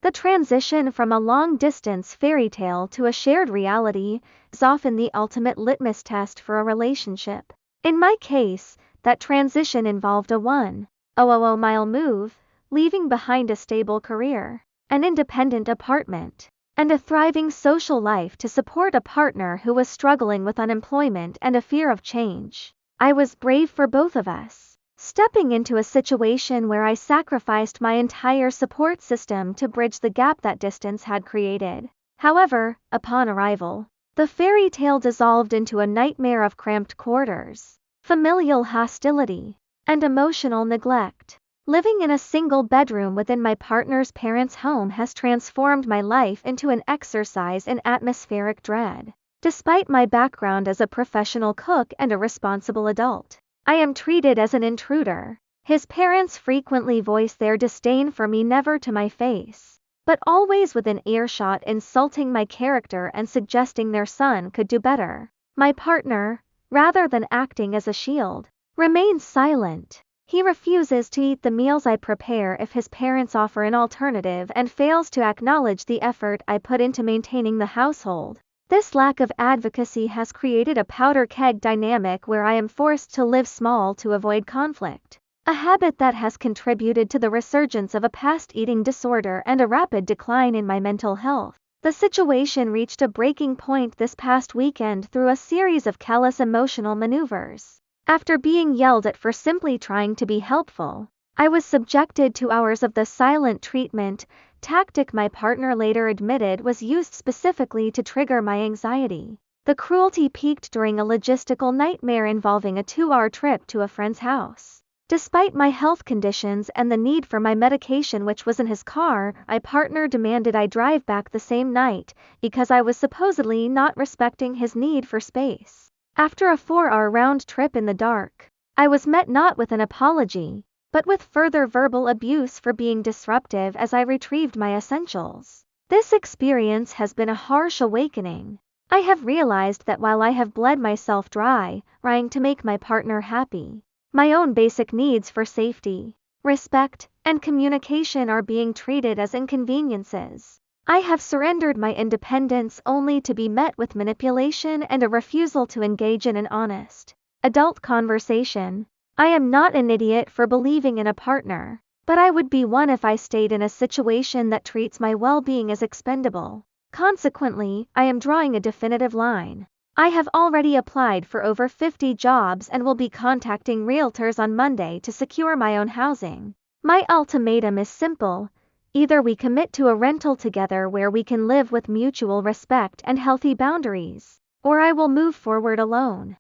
The transition from a long-distance fairy tale to a shared reality is often the ultimate litmus test for a relationship. In my case, that transition involved a 1,000-mile move, leaving behind a stable career, an independent apartment, and a thriving social life to support a partner who was struggling with unemployment and a fear of change. I was brave for both of us, stepping into a situation where I sacrificed my entire support system to bridge the gap that distance had created. However, upon arrival, the fairy tale dissolved into a nightmare of cramped quarters, familial hostility, and emotional neglect. Living in a single bedroom within my partner's parents' home has transformed my life into an exercise in atmospheric dread. Despite my background as a professional cook and a responsible adult, I am treated as an intruder. His parents frequently voice their disdain for me, never to my face, but always within earshot, insulting my character and suggesting their son could do better. My partner, rather than acting as a shield, remains silent. He refuses to eat the meals I prepare if his parents offer an alternative and fails to acknowledge the effort I put into maintaining the household. This lack of advocacy has created a powder keg dynamic where I am forced to live small to avoid conflict, a habit that has contributed to the resurgence of a past eating disorder and a rapid decline in my mental health. The situation reached a breaking point this past weekend through a series of callous emotional maneuvers. After being yelled at for simply trying to be helpful, I was subjected to hours of the silent treatment tactic my partner later admitted was used specifically to trigger my anxiety. The cruelty peaked during a logistical nightmare involving a 2-hour trip to a friend's house. Despite my health conditions and the need for my medication, which was in his car, my partner demanded I drive back the same night because I was supposedly not respecting his need for space. After a 4-hour round trip in the dark, I was met not with an apology, but with further verbal abuse for being disruptive as I retrieved my essentials. This experience has been a harsh awakening. I have realized that while I have bled myself dry, trying to make my partner happy, my own basic needs for safety, respect, and communication are being treated as inconveniences. I have surrendered my independence only to be met with manipulation and a refusal to engage in an honest, adult conversation. I am not an idiot for believing in a partner, but I would be one if I stayed in a situation that treats my well-being as expendable. Consequently, I am drawing a definitive line. I have already applied for over 50 jobs and will be contacting realtors on Monday to secure my own housing. My ultimatum is simple. Either we commit to a rental together where we can live with mutual respect and healthy boundaries, or I will move forward alone.